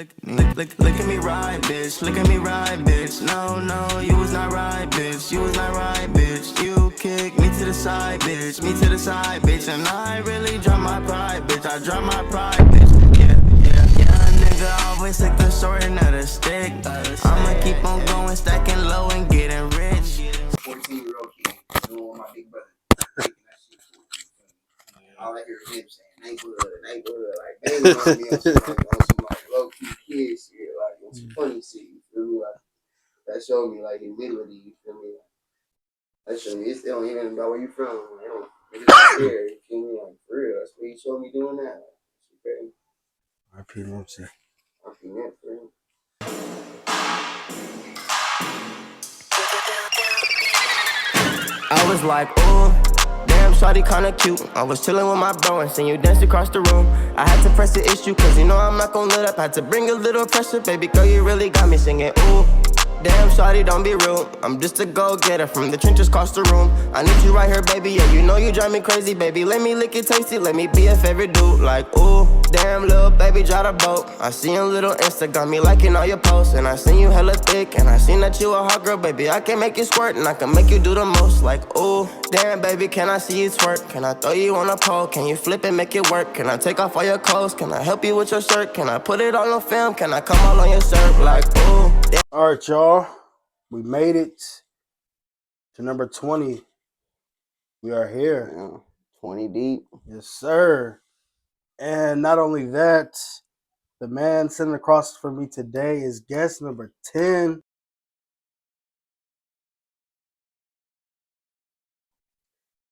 Look at me ride, bitch. Look at me ride, bitch. No, you was not right, bitch. You was not right, bitch. You kicked me to the side, bitch. Me to the side, bitch. And I really drop my pride, bitch. I drop my pride, bitch. Yeah, nigga always took the short end of the stick. I'ma keep on going, stacking low and getting rich. 14-year-old kid, doing what my big brother making that shit for me. All I hear is him saying neighborhood, like they remind me of some like low key kids shit, like on some funny shit. You feel me? Like that showed me like humility. You feel me? That showed me it don't even about where you from. Like, it don't care. You feel me? Like for real, that's what he showed me doing that. Like, R.P. Nipsey. R.P. Nip for him. I was like, ooh, damn, shawty kinda cute. I was chillin' with my bro and seen you dance across the room. I had to press the issue, cause you know I'm not gon' let up. Had to bring a little pressure, baby girl, you really got me singing, ooh. Damn, shawty, don't be rude. I'm just a go-getter from the trenches across the room. I need you right here, baby, yeah, you know you drive me crazy, baby. Let me lick it tasty, let me be a favorite dude. Like, ooh, damn, little baby, drive the boat. I see your little Insta, got me liking all your posts. And I seen you hella thick, and I seen that you a hot girl, baby. I can make you squirt, and I can make you do the most. Like, ooh, damn, baby, can I see you twerk? Can I throw you on a pole? Can you flip and make it work? Can I take off all your clothes? Can I help you with your shirt? Can I put it all on film? Can I come all on your shirt? Like, ooh, damn. All right, y'all. We made it to number 20. We are here. Yeah, 20 deep. Yes, sir. And not only that, the man sitting across from me today is guest number 10.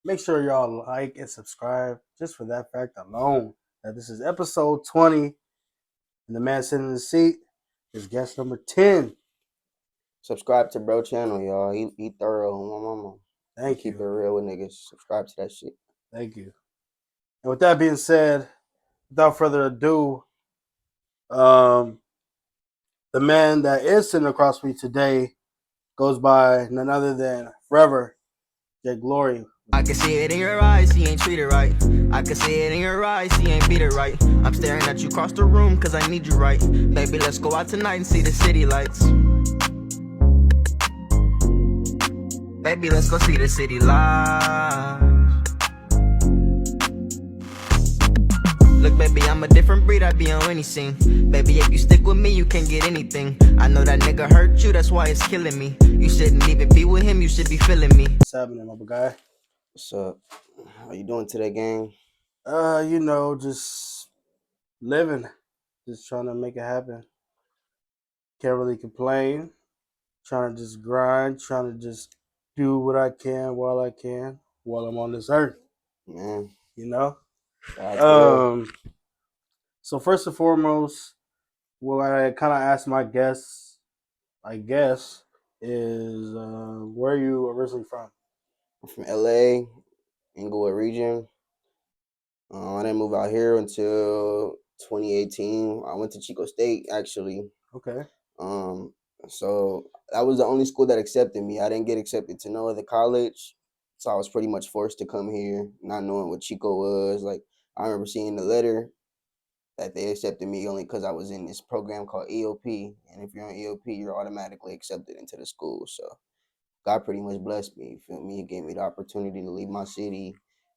Make sure y'all like and subscribe just for that fact alone. That this is episode 20. And the man sitting in the seat is guest number 10. Subscribe to bro channel, y'all. He thorough on my mama. Thank Keep you. it real with niggas. Subscribe to that shit. Thank you. And with that being said, without further ado, the man that is sitting across from me today goes by none other than ForeverJglory. I can see it in your eyes, he ain't treat it right. I can see it in your eyes, he ain't beat it right. I'm staring at you across the room, cause I need you right. Baby, let's go out tonight and see the city lights. Baby, let's go see the city lights. Look, baby, I'm a different breed, I be on any scene. Baby, if you stick with me, you can't get anything. I know that nigga hurt you, that's why it's killing me. You shouldn't even be with him, you should be feeling me. What's happening, my guy? What's up? How you doing today, gang? Just living. Just trying to make it happen. Can't really complain. Trying to just grind, trying to just do what I can while I'm on this earth. Man. You know? That's So first and foremost, what I kind of ask my guests, I guess, is where are you originally from? I'm from LA, Inglewood region. I didn't move out here until 2018. I went to Chico State, actually. Okay. So that was the only school that accepted me. I didn't get accepted to no other college, so I was pretty much forced to come here, not knowing what Chico was. Like, I remember seeing the letter that they accepted me only because I was in this program called EOP, and if you're on EOP, you're automatically accepted into the school. So God pretty much blessed me. You feel me? He gave me the opportunity to leave my city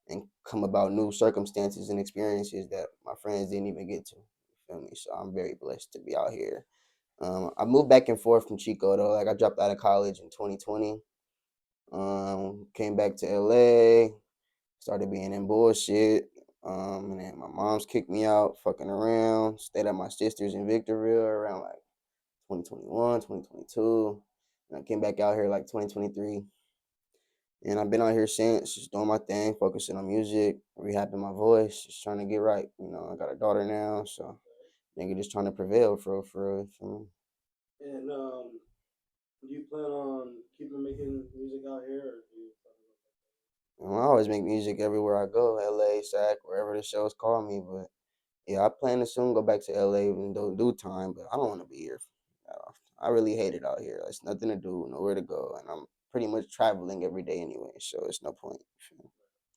and come about new circumstances and experiences that my friends didn't even get to. You feel me? So I'm very blessed to be out here. I moved back and forth from Chico though. Like, I dropped out of college in 2020. Came back to LA, started being in bullshit. And then my mom's kicked me out, fucking around. Stayed at my sister's in Victorville around like 2021, 2022. And I came back out here like 2023. And I've been out here since, just doing my thing, focusing on music, rehabbing my voice, just trying to get right. You know, I got a daughter now, so nigga just trying to prevail for real. And do you plan on keeping making music out here, or do you? I always make music everywhere I go, LA, SAC, wherever the shows call me. But yeah, I plan to soon go back to LA in due time, but I don't want to be here. I really hate it out here. There's nothing to do, nowhere to go, and I'm pretty much traveling every day anyway, so it's no point.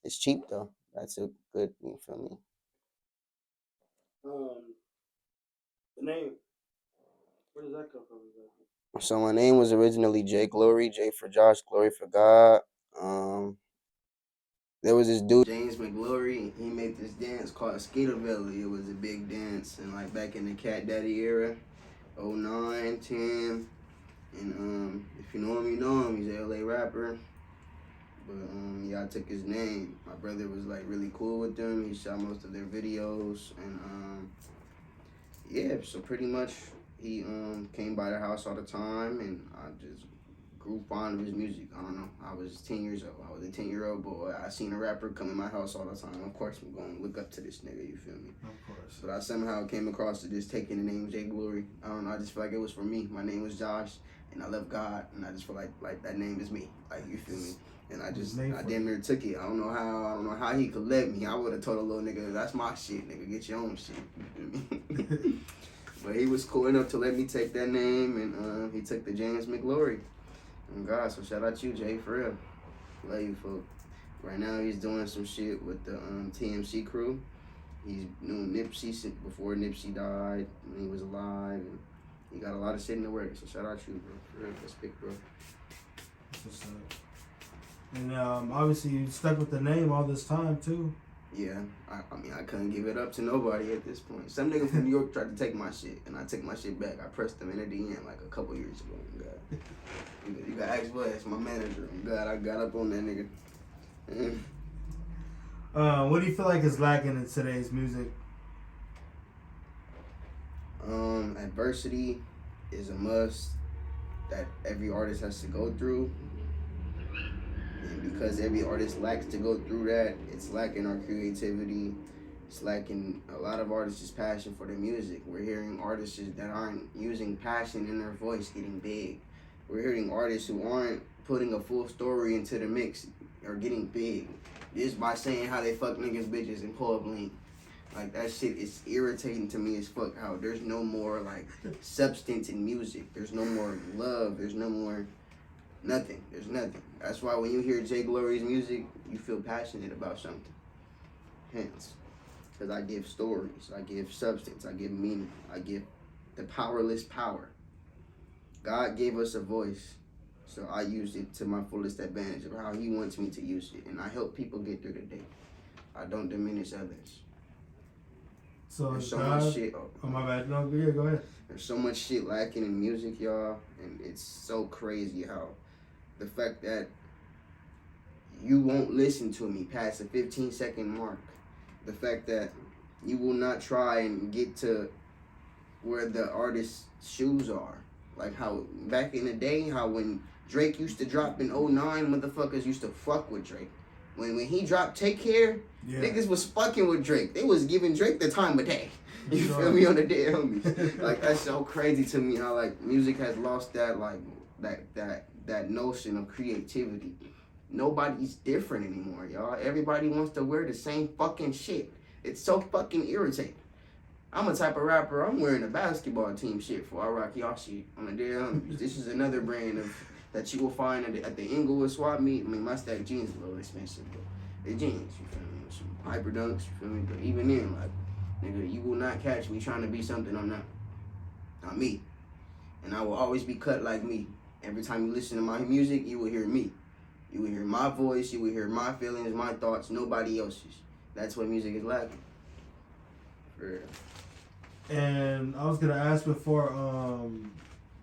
It's cheap though. That's a good thing for me. The name Where does that come from? So my name was originally JGlory, J for Josh, Glory for God. There was this dude, James McGlory. He made this dance called Skater Valley. It was a big dance, and like back in the Cat Daddy era, 09, 10. And if you know him, you know him. He's a LA rapper. But yeah, I took his name. My brother was like really cool with them. He shot most of their videos, and yeah. So pretty much, he came by the house all the time, and I just grew fond of his music. I don't know. I was 10 years old. I was a 10-year-old boy. I seen a rapper come in my house all the time. Of course, I'm going to look up to this nigga, you feel me? Of course. But I somehow came across to just taking the name JGlory. I don't know. I just feel like it was for me. My name was Josh, and I love God, and I just feel like that name is me. Like, you feel me? And I damn near took it. I don't know how he could let me. I would have told a little nigga, that's my shit, nigga. Get your own shit. You feel me? But he was cool enough to let me take that name, and he took the James McGlory. And God, so shout out you, Jay, for real. Love you, folks. Right now, he's doing some shit with the TMC crew. He's doing Nipsey before Nipsey died, when he was alive. And he got a lot of shit in the works. So shout out you, bro. For real, that's big, bro. What's up? And obviously, you stuck with the name all this time, too. Yeah, I mean, I couldn't give it up to nobody at this point. Some nigga from New York tried to take my shit, and I took my shit back. I pressed them in at the end like a couple years ago. God. You got ask Wes, my manager. God, I got up on that nigga. What do you feel like is lacking in today's music? Adversity is a must that every artist has to go through. And because every artist lacks to go through that, it's lacking our creativity. It's lacking a lot of artists' passion for their music. We're hearing artists that aren't using passion in their voice getting big. We're hearing artists who aren't putting a full story into the mix or getting big. Just by saying how they fuck niggas, bitches, and pull up lean. Like, that shit is irritating to me as fuck, how there's no more, like, substance in music. There's no more love. There's no more nothing. There's nothing. That's why when you hear JGlory's music, you feel passionate about something. Hence. Because I give stories. I give substance. I give meaning. I give the powerless power. God gave us a voice, so I used it to my fullest advantage of how he wants me to use it. And I help people get through the day. I don't diminish others. So there's so much shit. Oh, my bad. No, yeah, go ahead. There's so much shit lacking in music, y'all. And it's so crazy how the fact that you won't listen to me past the 15-second mark. The fact that you will not try and get to where the artist's shoes are. Like how back in the day, how when Drake used to drop in 09, motherfuckers used to fuck with Drake. When he dropped Take Care, niggas was fucking with Drake. They was giving Drake the time of day. You feel me, on the day, homie? Like, that's so crazy to me how, like, music has lost that, like, that notion of creativity. Nobody's different anymore, y'all. Everybody wants to wear the same fucking shit. It's so fucking irritating. I'm a type of rapper, I'm wearing a basketball team shit for I rock y'all shit on the day, homies. This is another brand of that you will find at the Inglewood swap meet. I mean, my stack jeans a little expensive, but they're jeans, you feel me? Some hyper dunks, you feel me? But even then, like, nigga, you will not catch me trying to be something I'm not. Not me. And I will always be cut like me. Every time you listen to my music, you will hear me. You will hear my voice, you will hear my feelings, my thoughts, nobody else's. That's what music is lacking. For real. And I was gonna ask before,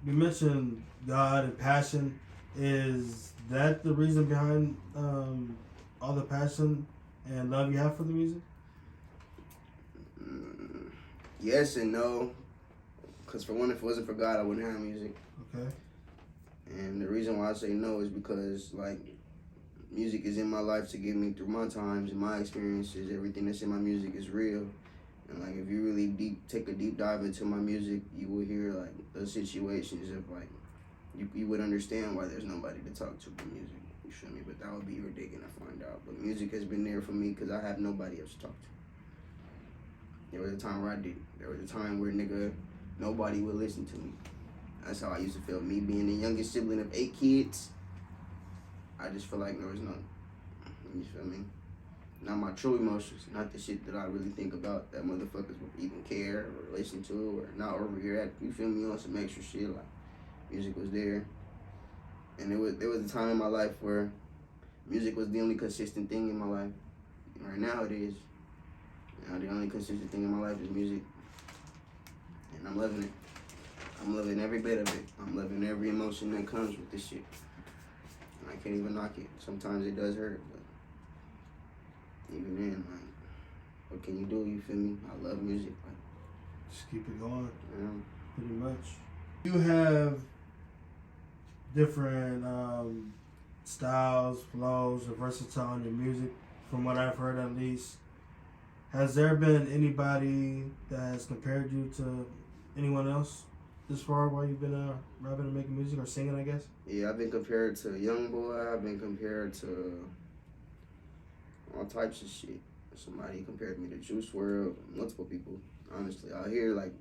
you mentioned God and passion. Is that the reason behind all the passion and love you have for the music? Yes and no. Because for one, if it wasn't for God, I wouldn't have music. Okay. And the reason why I say no is because, like, music is in my life to get me through my times and my experiences. Everything that's in my music is real. And, like, if you really take a deep dive into my music, you will hear, like, those situations of, like, you would understand why there's nobody to talk to for music. You feel me? But that would be your digging to find out. But music has been there for me because I have nobody else to talk to. There was a time where I did. There was a time where, nigga, nobody would listen to me. That's how I used to feel. Me being the youngest sibling of 8 kids, I just feel like there was none. You feel me? Not my true emotions, not the shit that I really think about that motherfuckers would even care or listen to or not over here at. You feel me, on some extra shit, like music was there. And there was a time in my life where music was the only consistent thing in my life. Right now it is. Now the only consistent thing in my life is music. And I'm loving it. I'm loving every bit of it. I'm loving every emotion that comes with this shit. And I can't even knock it. Sometimes it does hurt, but even then, like, what can you do? You feel me? I love music. Like, Just keep it going. you know? Pretty much. You have different styles, flows, or versatile in your music, from what I've heard at least. Has there been anybody that has compared you to anyone else this far while you've been rapping and making music or singing, I guess? Yeah, I've been compared to Youngboy. I've been compared to all types of shit. Somebody compared me to Juice WRLD. Multiple people, honestly. Out here, like,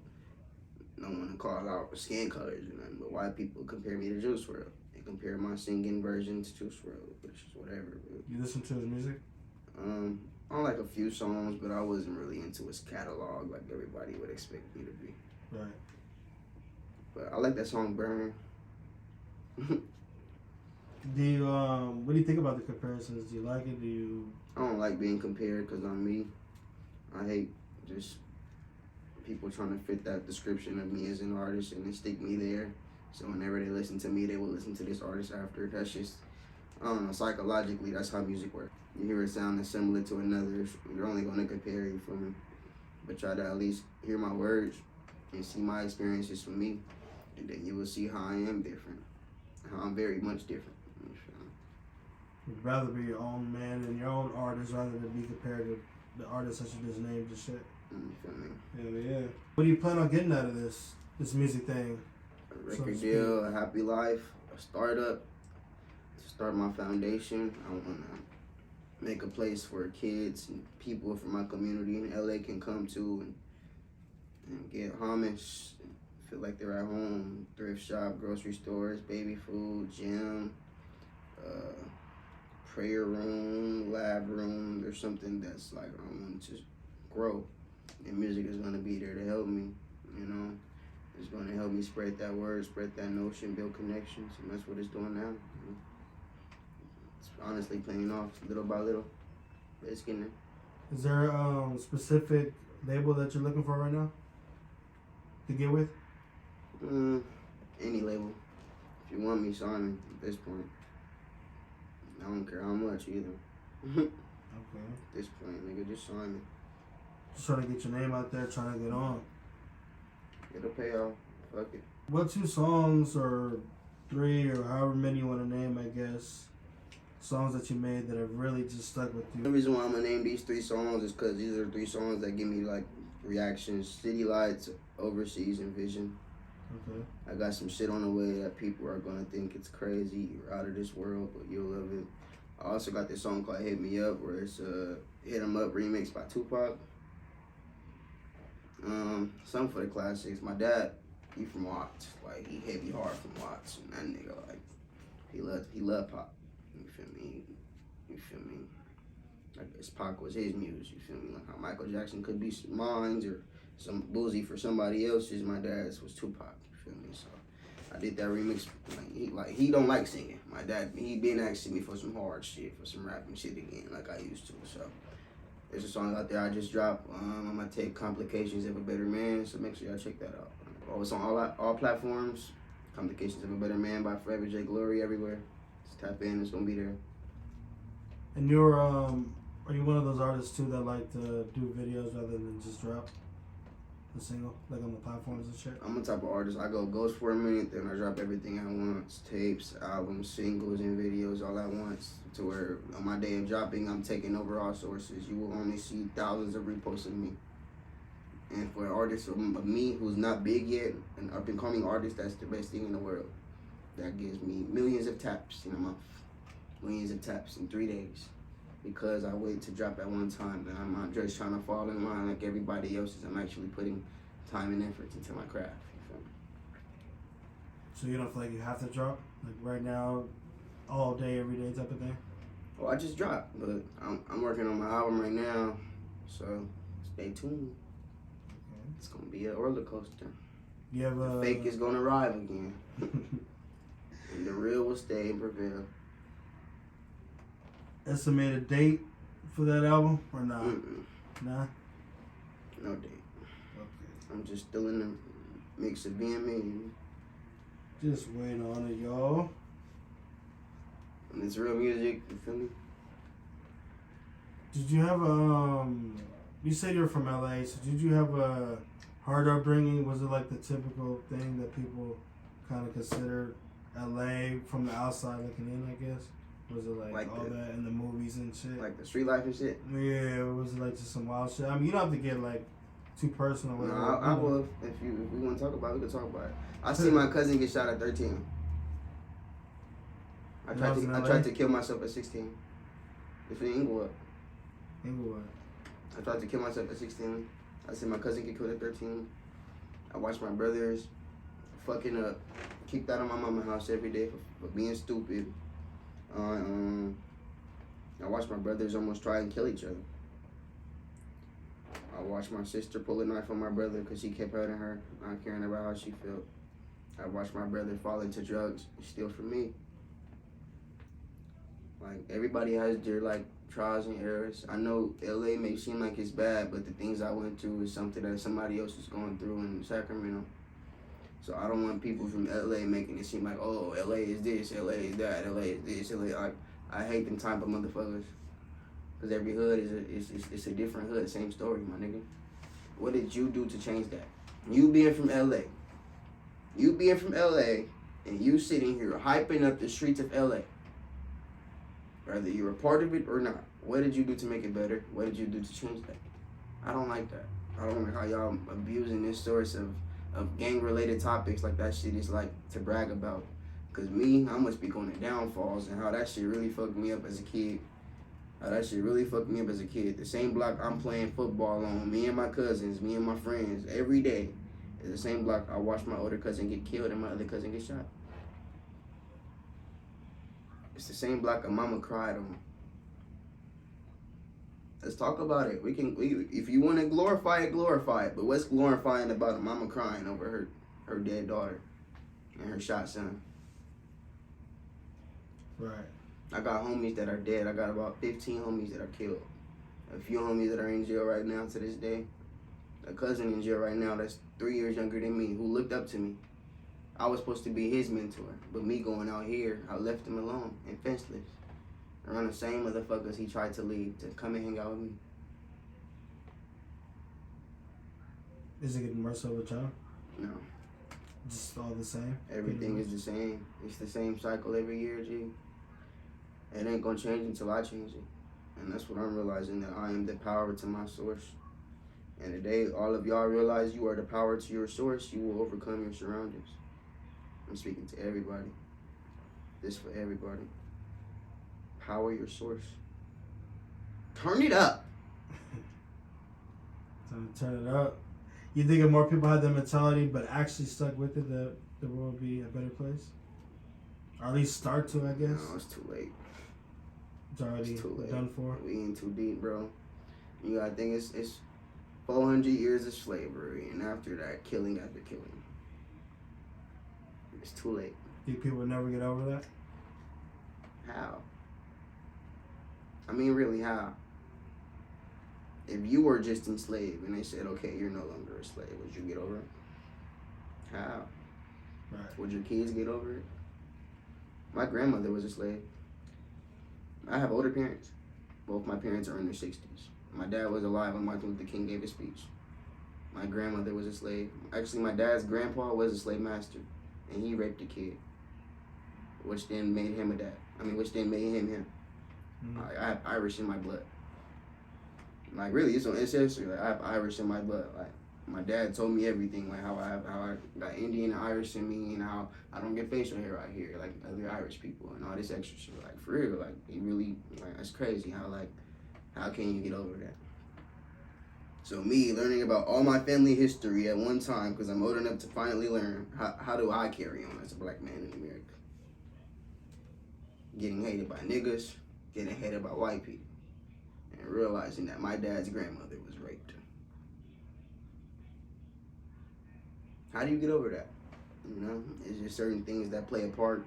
no one to call out skin colors or nothing, but white people compare me to Juice WRLD. They compare my singing version to Juice WRLD, which is whatever. But, You listen to his music? I like a few songs, but I wasn't really into his catalog like everybody would expect me to be. Right. But I like that song Burn. Do you what do you think about the comparisons? Do you like it? Do you I don't like being compared because I'm me. I hate just people trying to fit that description of me as an artist and then stick me there. So whenever they listen to me, they will listen to this artist after. That's just, I don't know, psychologically, that's how music works. You hear it sounding similar to another, you're only going to compare you from me. But try to at least hear my words and see my experiences from me. And then you will see how I am different. How I'm very much different. would rather be your own man and your own artist rather than be compared to the artists that you just named and shit? You feel me? Yeah. What do you plan on getting out of this music thing? A record deal, a happy life, a startup, to start my foundation. I want to make a place where kids and people from my community in LA can come to and get homage, and feel like they're at home. Thrift shop, grocery stores, baby food, gym, prayer room, lab room. There's something that's like I want to grow, and music is going to be there to help me, you know. It's going to help me spread that word, spread that notion, build connections, and that's what it's doing now. You know? It's honestly paying off little by little, but it's getting there. Is there a specific label that you're looking for right now to get with? Any label. If you want me, sign me at this point. I don't care how much either. Okay. At this point, nigga, just sign me. Just trying to get your name out there, trying to get on. It'll pay off. Fuck it. What 2 songs or 3 or however many you want to name, I guess, songs that you made that have really just stuck with you? The reason why I'm gonna name these 3 songs is because these are 3 songs that give me like reactions. City Lights, Overseas, and Vision. Okay. I got some shit on the way that people are gonna think it's crazy or out of this world, but you'll love it. I also got this song called Hit Me Up, where it's a Hit 'Em Up remix by Tupac. Some for the classics. My dad, he from Watts. Like, he hit me hard from Watts. And that nigga, like, he loved pop. You feel me? Like, his Pac was his muse. You feel me? Like how Michael Jackson could be mine or some boozy for somebody else's. My dad's was Tupac. You feel me? So I did that remix. He don't like singing. My dad, he been asking me for some hard shit, for some rapping shit again, like I used to. So there's a song out there I just dropped. I'm gonna take Complications of a Better Man, so make sure y'all check that out. Oh, it's on all platforms. Complications of a Better Man by ForeverJglory everywhere. Just tap in, it's gonna be there. And you're are you one of those artists too that like to do videos rather than just drop the single, like on the platforms and shit? I'm the type of artist, I go ghost for a minute, then I drop everything at once. Tapes, albums, singles, and videos all at once. To where on my day of dropping, I'm taking over all sources. You will only see thousands of reposts of me. And for an artist of me who's not big yet, an up and coming artist, that's the best thing in the world. That gives me millions of taps in a month. Millions of taps in 3 days. Because I wait to drop at one time, and I'm not just trying to fall in line like everybody else is. I'm actually putting time and effort into my craft. You feel me? So you don't feel like you have to drop, like right now, all day, every day type of thing? Oh, I just dropped, but I'm working on my album right now, so stay tuned. Okay. It's gonna be a roller coaster. You have The fake is gonna arrive again, and the real will stay and prevail. estimated date for that album or not? Nah. No date. Okay. I'm just still in the mix of being me. Just waiting on it, y'all. And it's real music, you feel me? Did you have you said you're from LA, so did you have a hard upbringing? Was it like the typical thing that people kind of consider LA from the outside looking in, I guess? Was it like all that in the movies and shit? Like the street life and shit? Yeah, or was it like just some wild shit? I mean, you don't have to get like too personal with it. No, I will. If we want to talk about it, we can talk about it. I seen my cousin get shot at 13. I tried to kill myself at 16. It's in Inglewood. I tried to kill myself at 16. I seen my cousin get killed at 13. I watched my brothers fucking up, kicked out of my mama's house every day for being stupid. I watched my brothers almost try and kill each other. I watched my sister pull a knife on my brother because he kept hurting her, not caring about how she felt. I watched my brother fall into drugs and steal from me. Like, everybody has their, like, trials and errors. I know LA may seem like it's bad, but the things I went through is something that somebody else is going through in Sacramento. So I don't want people from LA making it seem like, oh, LA is this, LA is that, LA is this, LA. I hate them type of motherfuckers. Because every hood is a different hood, same story, my nigga. What did you do to change that? You being from LA. You being from LA, and you sitting here hyping up the streets of LA. Whether you're a part of it or not. What did you do to make it better? What did you do to change that? I don't like that. I don't like how y'all abusing this source of gang-related topics like that shit is like to brag about. Because me, I'm gonna speak on the downfalls and how that shit really fucked me up as a kid. The same block I'm playing football on, me and my cousins, me and my friends, every day, is the same block I watched my older cousin get killed and my other cousin get shot. It's the same block a mama cried on. Let's talk about it. If you want to glorify it, glorify it. But what's glorifying about a mama crying over her dead daughter and her shot son? Right. I got homies that are dead. I got about 15 homies that are killed. A few homies that are in jail right now to this day. A cousin in jail right now that's 3 years younger than me who looked up to me. I was supposed to be his mentor, but me going out here, I left him alone and fenceless. Around the same motherfuckers he tried to leave to come and hang out with me. Is it getting worse over time? No. Just all the same? Everything is the same. It's the same cycle every year, G. It ain't gonna change until I change it. And that's what I'm realizing, that I am the power to my source. And the day all of y'all realize you are the power to your source, you will overcome your surroundings. I'm speaking to everybody. This for everybody. Power your source. Turn it up. Time to turn it up. You think if more people had that mentality but actually stuck with it, the world would be a better place? Or at least start to, I guess? No, it's too late. It's already too late. done for? We in too deep, bro. You gotta think it's 400 years of slavery, and after that, killing after killing. It's too late. Think people would never get over that? How? I mean, really, how? If you were just enslaved and they said, okay, you're no longer a slave, would you get over it? How? Right. Would your kids get over it? My grandmother was a slave. I have older parents. Both my parents are in their 60s. My dad was alive when Martin Luther King gave his speech. My grandmother was a slave. Actually, my dad's grandpa was a slave master, and he raped a kid, which then made him a dad. Which then made him him. I have Irish in my blood. Like, really, it's ancestry. Like, I have Irish in my blood. Like, my dad told me everything, like how I got Indian and Irish in me, and how I don't get facial hair out here like other Irish people, and all this extra shit. Like, for real, like, he really, like, that's crazy. How can you get over that? So me learning about all my family history at one time, because I'm old enough to finally learn, how do I carry on as a black man in America? Getting hated by niggas, getting hated by white people and realizing that my dad's grandmother was raped. How do you get over that? You know, it's just certain things that play a part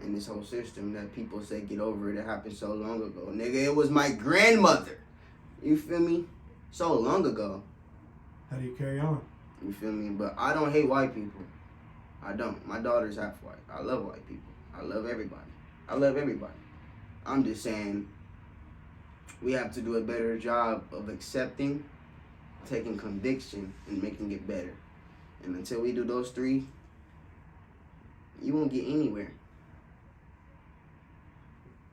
in this whole system that people say get over it. It happened so long ago. Nigga, it was my grandmother. You feel me? So long ago. How do you carry on? You feel me? But I don't hate white people. I don't. My daughter's half white. I love white people. I love everybody. I love everybody. I'm just saying we have to do a better job of accepting, taking conviction, and making it better. And until we do those three, you won't get anywhere.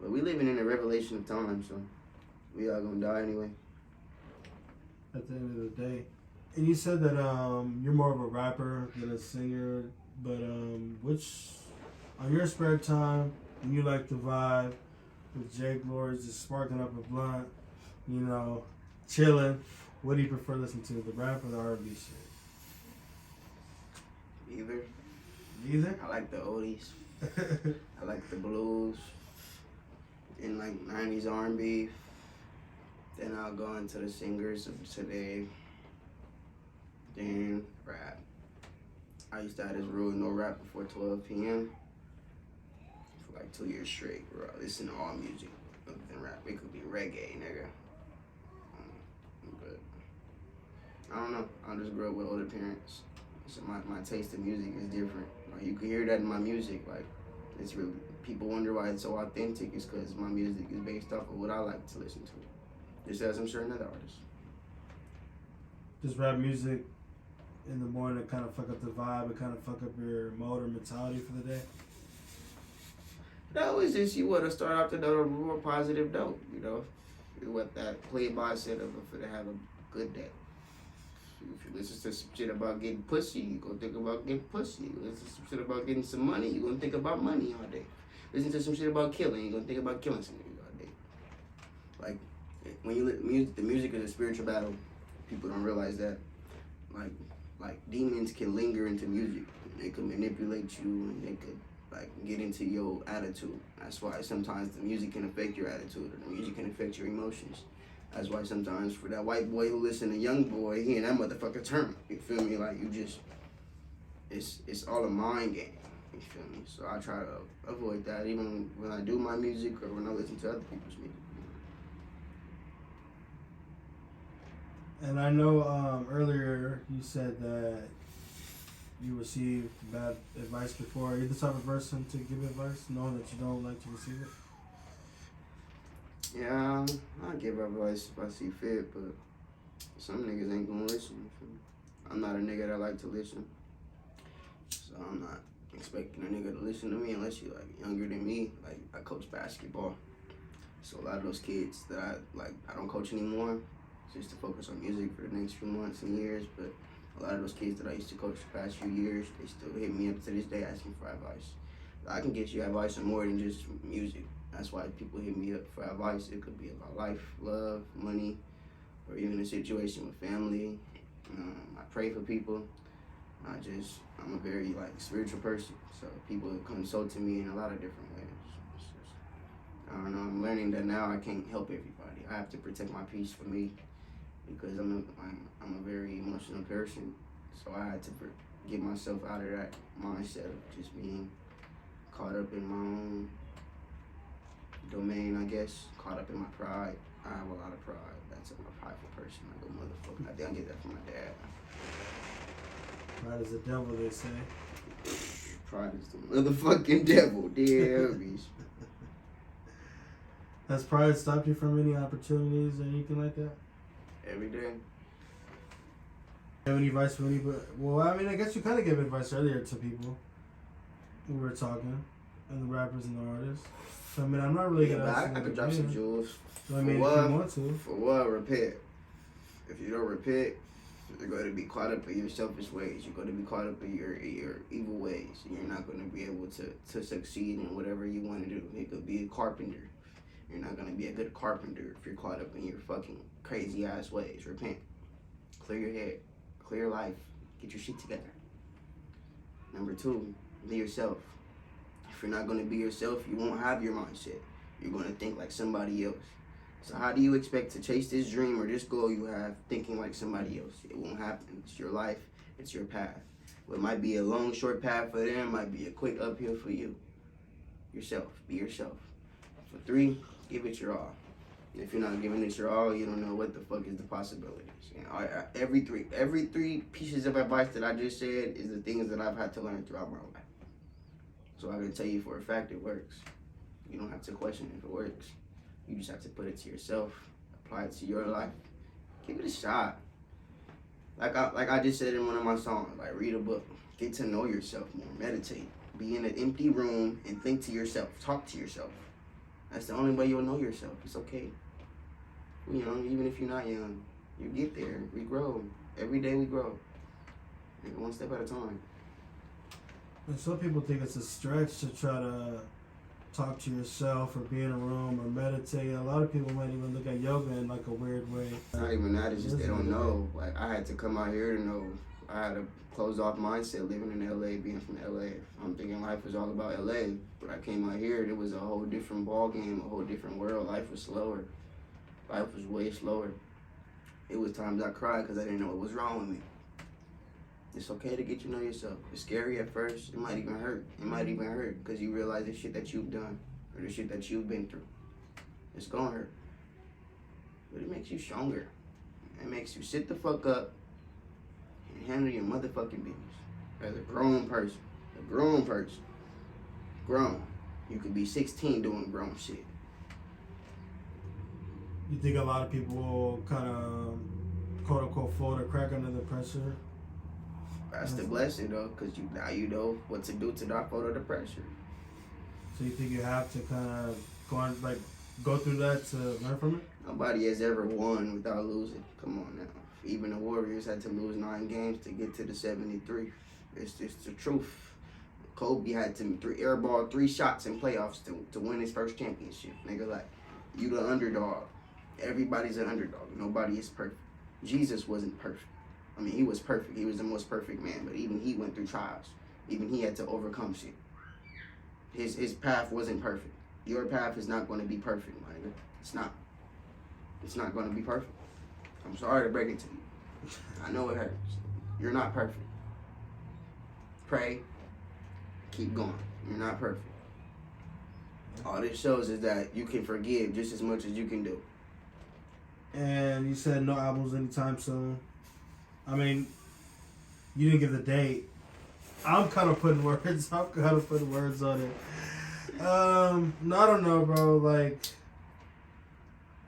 But we living in a revelation of time, so we all gonna die anyway. At the end of the day. And you said that you're more of a rapper than a singer, but which, on your spare time, when you like to vibe with ForeverJglory, just sparking up a blunt, you know, chilling, what do you prefer listening to, the rap or the R&B shit? Either. Either? I like the oldies. I like the blues. And like 90s R&B. Then I'll go into the singers of today. Then rap. I used to have this rule, no rap before 12 p.m. for like 2 years straight, bro. I listen to all music other than rap. It could be reggae, nigga. But I don't know. I just grew up with older parents. So my taste in music is different. Like, you can hear that in my music. Like, it's really, people wonder why it's so authentic. It's because my music is based off of what I like to listen to. Just as I'm sure another artist. Just rap music in the morning to kind of fuck up the vibe and kind of fuck up your mode or mentality for the day? No, it's just you want to start off the note on a more positive note, you know. What that playboy said of for to have a good day. If you listen to some shit about getting pussy, you gonna think about getting pussy. You listen to some shit about getting some money, you gonna think about money all day. Listen to some shit about killing, you gonna think about killing some niggas all day. Like, when you the music is a spiritual battle. People don't realize that. Like demons can linger into music. They could manipulate you, and they could like get into your attitude. That's why sometimes the music can affect your attitude, or the music can affect your emotions. That's why sometimes for that white boy who listen to Young Boy, he and that motherfucker turn. You feel me? Like, you just, it's all a mind game. You feel me? So I try to avoid that even when I do my music or when I listen to other people's music. And I know earlier you said that you received bad advice before. Are you the type of person to give advice knowing that you don't like to receive it? Yeah, I give advice if I see fit, but some niggas ain't gonna listen. I'm not a nigga that like to listen, so I'm not expecting a nigga to listen to me unless you like younger than me. Like, I coach basketball, so a lot of those kids that I don't coach anymore, just to focus on music for the next few months and years. But a lot of those kids that I used to coach the past few years, they still hit me up to this day asking for advice. I can get you advice on more than just music. That's why people hit me up for advice. It could be about life, love, money, or even a situation with family. I pray for people. I'm a very spiritual person, so people consult to me in a lot of different ways. I don't know. I'm learning that now I can't help everybody. I have to protect my peace for me because I'm a very emotional person. So I had to get myself out of that mindset of just being caught up in my own domain, I guess. Caught up in my pride. I have a lot of pride. That's a prideful person. Like a motherfucker. I think I get that from my dad. Pride is the devil, they say. Pride is the motherfucking devil, dear Hermes. Has pride stopped you from any opportunities or anything like that? Every day. Have any advice for anybody? Well, I mean, I guess you kind of gave advice earlier to people. We were talking, and the rappers and the artists. So, I mean, I'm not really Yeah, gonna but ask I could drop some jewels. So, I mean, if you want to. For what? Repent. If you don't repent, you're going to be caught up in your selfish ways. You're going to be caught up in your evil ways. And you're not going to be able to succeed in whatever you want to do. It could be a carpenter. You're not going to be a good carpenter if you're caught up in your fucking crazy ass ways. Repent. Clear your head. Clear your life. Get your shit together. Number 2, be yourself. If you're not going to be yourself, you won't have your mindset. You're going to think like somebody else. So how do you expect to chase this dream or this goal you have thinking like somebody else? It won't happen. It's your life. It's your path. What might be a long, short path for them might be a quick uphill for you. Yourself. Be yourself. For 3, give it your all. And if you're not giving it your all, you don't know what the fuck is the possibilities. And every three pieces of advice that I just said is the things that I've had to learn throughout my life. So I can tell you for a fact it works. You don't have to question if it works. You just have to put it to yourself, apply it to your life, give it a shot. Like I just said in one of my songs, like read a book, get to know yourself more, meditate, be in an empty room and think to yourself, talk to yourself. That's the only way you'll know yourself. It's okay. We're young, even if you're not young, you get there. We grow. Every day we grow. And one step at a time. And some people think it's a stretch to try to talk to yourself or be in a room or meditate. A lot of people might even look at yoga in like a weird way. It's not even that, it's just they don't know. Like I had to come out here to know. I had a closed off mindset living in LA, being from LA. I'm thinking life was all about LA. But I came out here and it was a whole different ball game, a whole different world. Life was slower. Life was way slower. It was times I cried because I didn't know what was wrong with me. It's okay to get to know yourself. It's scary at first. It might even hurt. It might even hurt because you realize the shit that you've done or the shit that you've been through. It's gonna hurt. But it makes you stronger. It makes you sit the fuck up and handle your motherfucking business. As a grown person. A grown person. Grown. You could be 16 doing grown shit. You think a lot of people will kind of, quote unquote, fold or crack under the pressure? That's the blessing though, because now you know what to do to not fall under the pressure. So you think you have to kind of go through that to learn from it? Nobody has ever won without losing. Come on now. Even the Warriors had to lose 9 games to get to the 73. It's just the truth. Kobe had to airball 3 shots in playoffs to win his first championship. Nigga, like, you the underdog. Everybody's an underdog. Nobody is perfect. Jesus wasn't perfect. I mean, he was perfect. He was the most perfect man, but even he went through trials. Even he had to overcome shit. His path wasn't perfect. Your path is not going to be perfect, my nigga. It's not. It's not going to be perfect. I'm sorry to break it to you. I know it hurts. You're not perfect. Pray. Keep going. You're not perfect. All this shows is that you can forgive just as much as you can do. And you said no albums anytime soon. I mean, you didn't give the date. I'm kind of putting words on it. No, I don't know, bro. Like,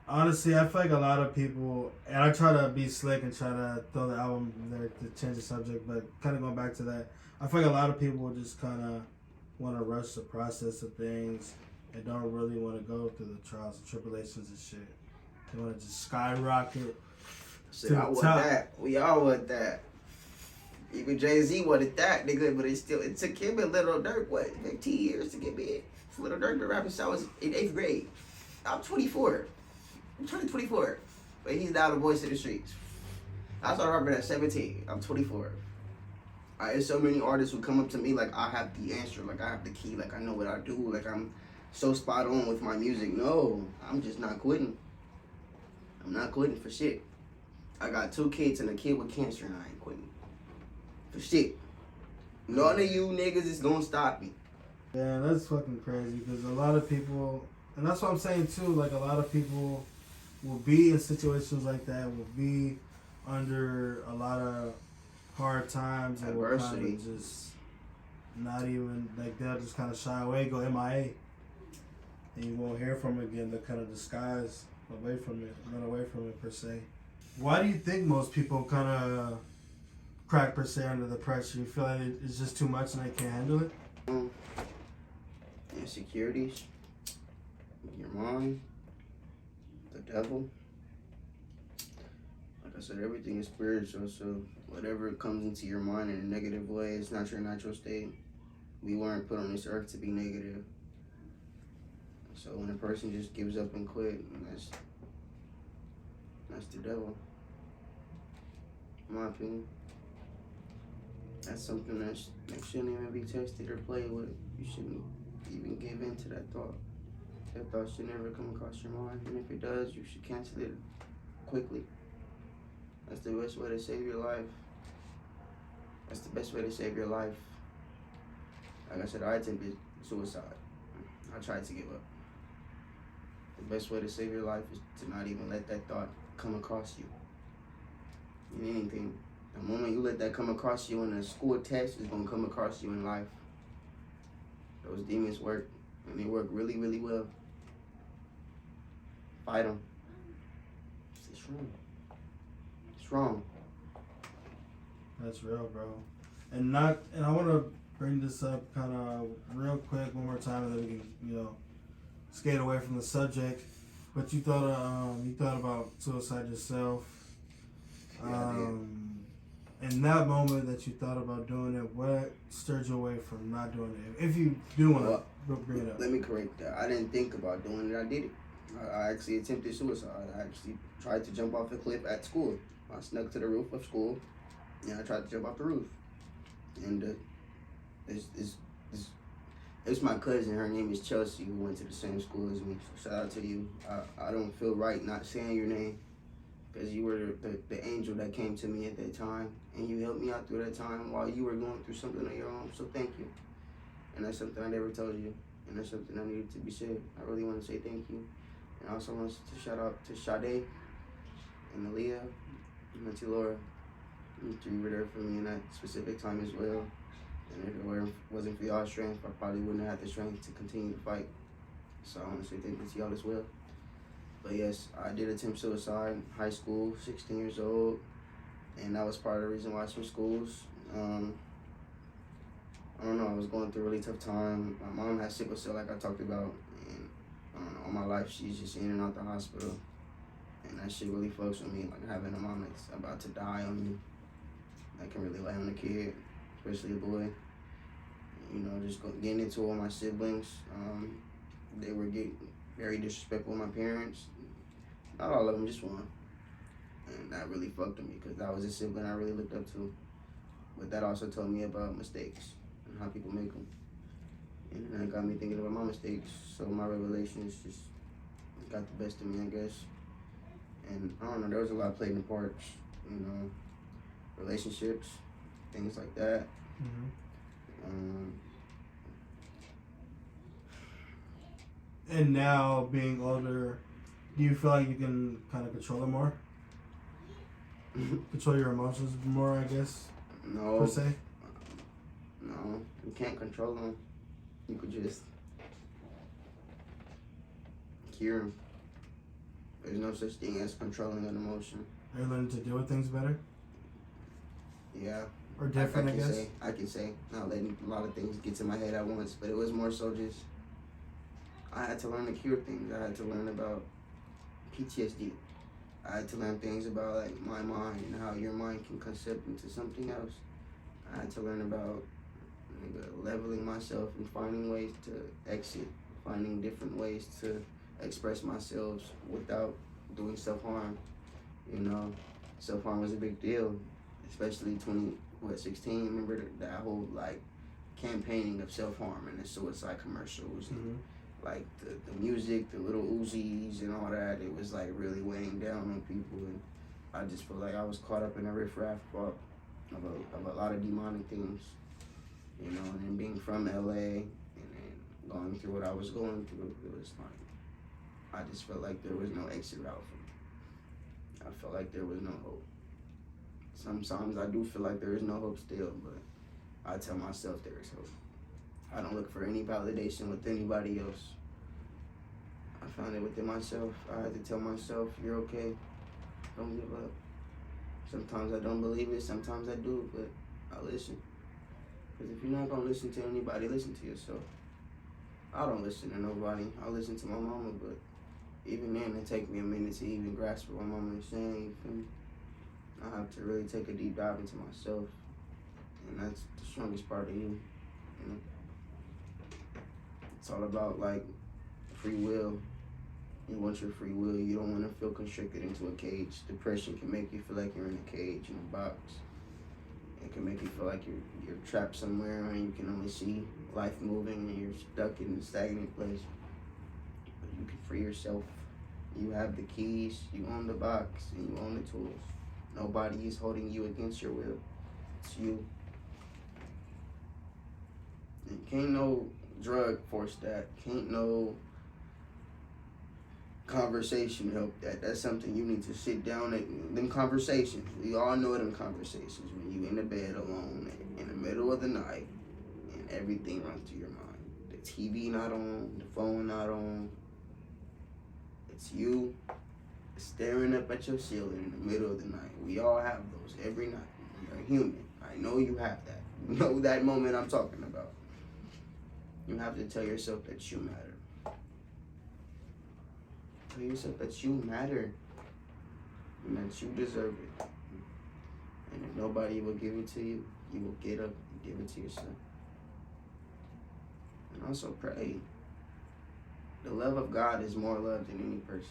honestly, I feel like a lot of people, and I try to be slick and try to throw the album there to change the subject, but kind of going back to that, I feel like a lot of people just kind of want to rush the process of things and don't really want to go through the trials and tribulations and shit. They want to just skyrocket. Shit, I want that. We all want that. Even Jay-Z wanted that, nigga, but it took him and Lil Durk, 15 years to get big. Lil Durk been rapping since I was in 8th grade. I'm 24. I'm turning 24. But he's now the voice of the streets. I started rapping at 17. I'm 24. There's so many artists who come up to me like I have the answer, like I have the key, like I know what I do, like I'm so spot on with my music. No, I'm just not quitting. I'm not quitting for shit. I got 2 kids and a kid with cancer and I ain't quitting. For shit. None of you niggas is gonna stop me. Yeah, that's fucking crazy because a lot of people, and that's what I'm saying too, like a lot of people will be in situations like that, will be under a lot of hard times and will kind of just not even, like they'll just kind of shy away, go MIA. And you won't hear from it again. They'll kind of disguise away from it, run away from it per se. Why do you think most people kind of crack per se under the pressure? You feel like it's just too much and they can't handle it? Insecurities, your mind, the devil. Like I said, everything is spiritual, so whatever comes into your mind in a negative way, it's not your natural state. We weren't put on this earth to be negative. So when a person just gives up and quit, that's the devil. In my opinion. That's something that shouldn't even be tested or played with. You shouldn't even give in to that thought. That thought should never come across your mind, and if it does, you should cancel it quickly. That's the best way to save your life. That's the best way to save your life. Like I said, I attempted suicide. I tried to give up. The best way to save your life is to not even let that thought come across you. In anything. The moment you let that come across you in a school test, it's going to come across you in life. Those demons work, and they work really, really well. Fight them. It's wrong. It's wrong. That's real, bro. And I want to bring this up kind of real quick one more time, and then we can, skate away from the subject. But you thought about suicide yourself. Yeah, I did. In that moment that you thought about doing it, what stirred you away from not doing it? If you do want to bring it up. Let me correct that. I didn't think about doing it. I did it. I actually attempted suicide. I actually tried to jump off a cliff at school. I snuck to the roof of school, and I tried to jump off the roof. And it's my cousin. Her name is Chelsea, who went to the same school as me. So shout out to you. I don't feel right not saying your name, because you were the angel that came to me at that time, and you helped me out through that time while you were going through something on your own. So thank you. And that's something I never told you, and that's something that needed to be said. I really want to say thank you. And I also want to shout out to Sade and Aaliyah and Auntie Laura. You were there for me in that specific time as well. And if it wasn't for y'all's strength, I probably wouldn't have had the strength to continue to fight. So I want to say thank you to y'all as well. But yes, I did attempt suicide in high school, 16 years old. And that was part of the reason why I switched schools. I don't know, I was going through a really tough time. My mom had sickle cell, like I talked about. And I don't know, all my life she's just in and out the hospital. And that shit really fucks with me, like having a mom that's about to die on me. That can really weigh on a kid, especially a boy. Just getting into it with my siblings. They were getting very disrespectful with my parents. Not all of them, just one. And that really fucked with me, because that was a sibling I really looked up to. But that also told me about mistakes and how people make them. And that got me thinking about my mistakes. So my revelations just got the best of me, I guess. And I don't know, there was a lot played in parts, relationships, things like that. And now, being older, do you feel like you can kind of control it more? Control your emotions more, I guess? No. Per se? No, you can't control them. You could just cure them. There's no such thing as controlling an emotion. Are you learning to deal with things better? Yeah. Or different, I guess? I can say, not letting a lot of things get to my head at once, but it was more so just, I had to learn to cure things. I had to learn about PTSD. I had to learn things about like my mind and how your mind can concept into something else. I had to learn about leveling myself and finding ways to exit, finding different ways to express myself without doing self-harm. Self-harm was a big deal, especially 16. Remember that whole campaigning of self-harm and the suicide commercials. And, the music, the little Uzis and all that, it was really weighing down on people, and I just feel like I was caught up in a riffraff of a lot of demonic things, and then being from LA and then going through what I was going through, it was I just felt like there was no exit route for me. I felt like there was no hope. Sometimes I do feel like there is no hope still, but I tell myself there is hope. I don't look for any validation with anybody else. I found it within myself. I had to tell myself, you're okay. Don't give up. Sometimes I don't believe it, sometimes I do, but I listen. Because if you're not going to listen to anybody, listen to yourself. I don't listen to nobody. I listen to my mama, but even then, it takes me a minute to even grasp what my mama is saying, you feel me? I have to really take a deep dive into myself. And that's the strongest part of you. It's all about free will. You want your free will. You don't want to feel constricted into a cage. Depression can make you feel like you're in a cage, in a box. It can make you feel like you're trapped somewhere and you can only see life moving and you're stuck in a stagnant place. But you can free yourself. You have the keys, you own the box, and you own the tools. Nobody is holding you against your will. It's you. And can't no drug force that. Can't no conversation help that. That's something you need to sit down and them conversations. We all know them conversations when you in the bed alone in the middle of the night and everything runs through your mind. The TV not on, the phone not on. It's you staring up at your ceiling in the middle of the night. We all have those every night. You're human. I know you have that. You know that moment I'm talking about. You have to tell yourself that you matter. Tell yourself that you matter and that you deserve it. And if nobody will give it to you, you will get up and give it to yourself. And also pray. The love of God is more love than any person.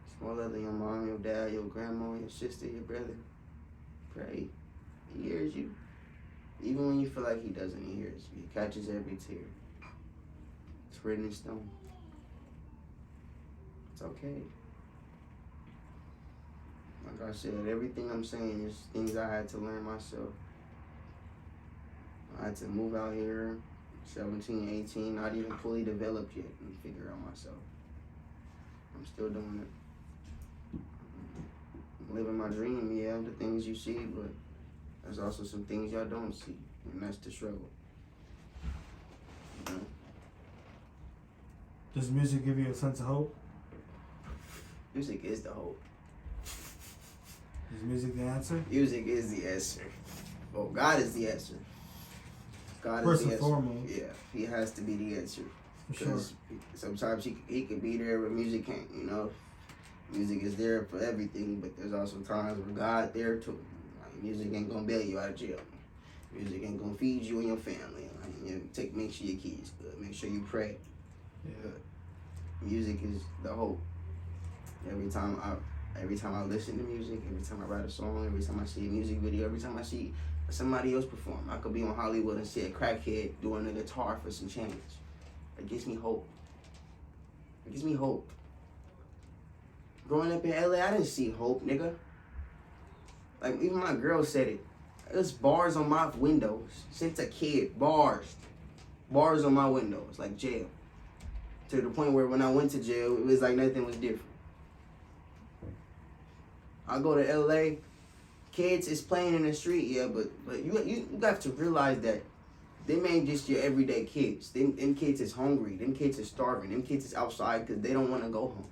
It's more love than your mom, your dad, your grandma, your sister, your brother. Pray. He hears you. Even when you feel like he doesn't, he hears you. He catches every tear. It's written in stone. It's okay. Like I said, everything I'm saying is things I had to learn myself. I had to move out here, 17, 18, not even fully developed yet, and figure out myself. I'm still doing it. I'm living my dream, yeah, the things you see, but there's also some things y'all don't see, and that's the struggle. You know? Does music give you a sense of hope? Music is the hope. Is music the answer? Music is the answer. Well, God is the answer. God First is the and answer. foremost. Yeah, he has to be the answer. For sure. Because sometimes he could be there, but music can't, you know? Music is there for everything, but there's also times where God there too. Like, music ain't gonna bail you out of jail. Music ain't gonna feed you and your family. Like, you know, make sure your kids good. Make sure you pray. Yeah. Music is the hope. Every time I listen to music, every time I write a song, every time I see a music video, every time I see somebody else perform, I could be on Hollywood and see a crackhead doing the guitar for some change. It gives me hope. It gives me hope. Growing up in LA, I didn't see hope, nigga. Like, even my girl said it. There's bars on my windows. Since a kid, bars. Bars on my windows, like jail. To the point where when I went to jail, it was like nothing was different. I go to LA, kids is playing in the street, yeah, but you have to realize that them ain't just your everyday kids. Them kids is hungry. Them kids is starving. Them kids is outside because they don't want to go home.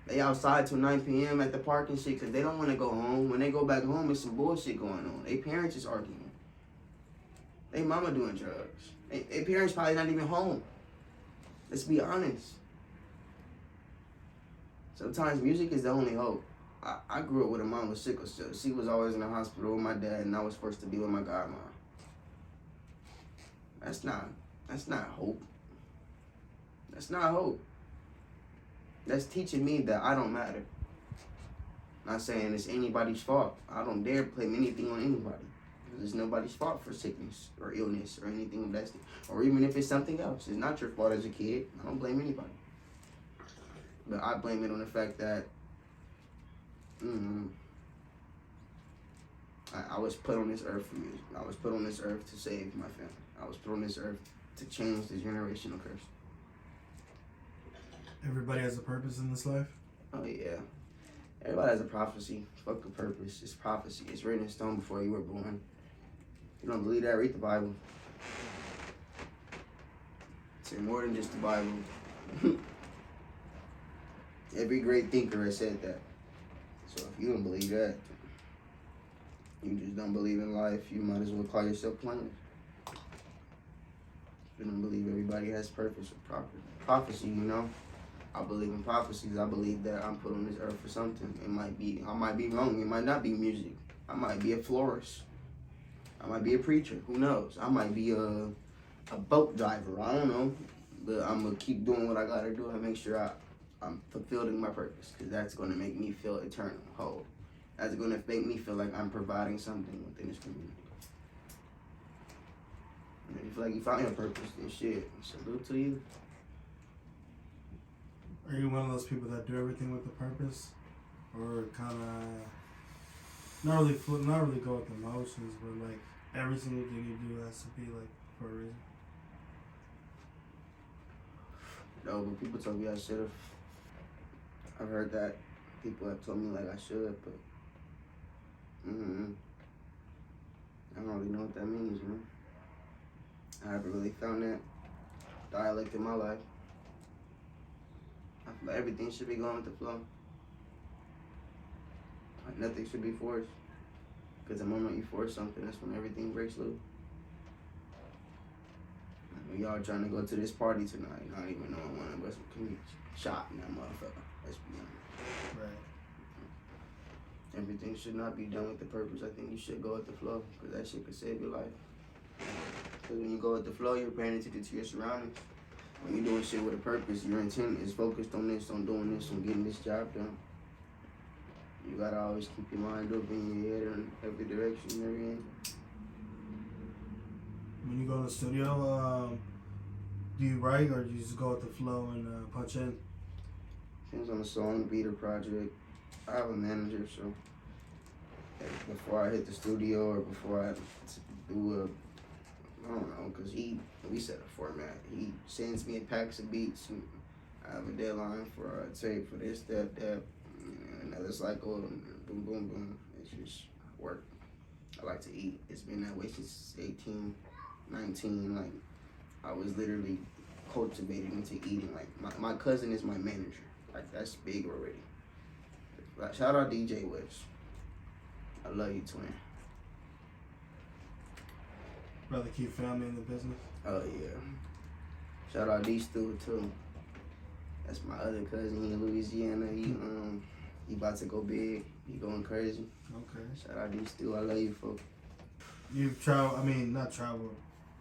They outside till 9 p.m. at the park and shit because they don't want to go home. When they go back home, there's some bullshit going on. Their parents is arguing. They mama doing drugs. Their parents probably not even home. Let's be honest. Sometimes music is the only hope. I grew up with a mom with sickle cell. She was always in the hospital with my dad, and I was forced to be with my godmom. That's not hope. That's not hope. That's teaching me that I don't matter. Not saying it's anybody's fault. I don't dare blame anything on anybody. Because it's nobody's fault for sickness or illness or anything of that sort. Or even if it's something else. It's not your fault as a kid. I don't blame anybody. But I blame it on the fact that I was put on this earth for music. I was put on this earth to save my family. I was put on this earth to change the generational curse. Everybody has a purpose in this life? Oh, yeah. Everybody has a prophecy. Fuck a purpose. It's prophecy. It's written in stone before you were born. If you don't believe that, read the Bible. It's more than just the Bible. Every great thinker has said that. So if you don't believe that, you just don't believe in life, you might as well call yourself plain. If you don't believe everybody has purpose or prophecy, you know. I believe in prophecies. I believe that I'm put on this earth for something. I might be wrong. It might not be music. I might be a florist. I might be a preacher. Who knows? I might be a boat driver. I don't know. But I'm going to keep doing what I got to do and make sure I'm fulfilling my purpose. Because that's going to make me feel eternal, whole. That's going to make me feel like I'm providing something within this community. And if you feel like you found your purpose, then shit, salute to you. Are you one of those people that do everything with a purpose, or kind of not really go with the motions, but like every single thing you do has to be like for a reason? No, but people told me I should have. I've heard that. People have told me like I should, but I don't really know what that means, you know? I haven't really found that dialect in my life. I feel like everything should be going with the flow. Like nothing should be forced. Because the moment you force something, that's when everything breaks loose. Like when y'all trying to go to this party tonight, not even knowing one of us can be shot in that motherfucker. Let's be honest. Right. Everything should not be done with the purpose. I think you should go with the flow, because that shit could save your life. Because when you go with the flow, you're paying attention to your surroundings. When you're doing shit with a purpose, your intent is focused on this, on doing this, on getting this job done. You gotta always keep your mind open, your head in every direction, every angle. When you go to the studio, do you write or do you just go with the flow and punch in? Depends on the song, beat, or project. I have a manager, so before I hit the studio or before I do I don't know, because we set a format. He sends me packs of beats, and I have a deadline for a tape for this, that, another cycle, and boom, boom, boom. It's just work. I like to eat. It's been that way since 18, 19. Like, I was literally cultivated into eating. Like, my cousin is my manager. Like, that's big already. Like, shout out DJ West. I love you, twin. Rather keep family in the business? Oh, yeah. Shout out D-Stu, too. That's my other cousin. He in Louisiana. He about to go big. He going crazy. Okay. Shout out D-Stu. I love you, folks. You've traveled, not traveled.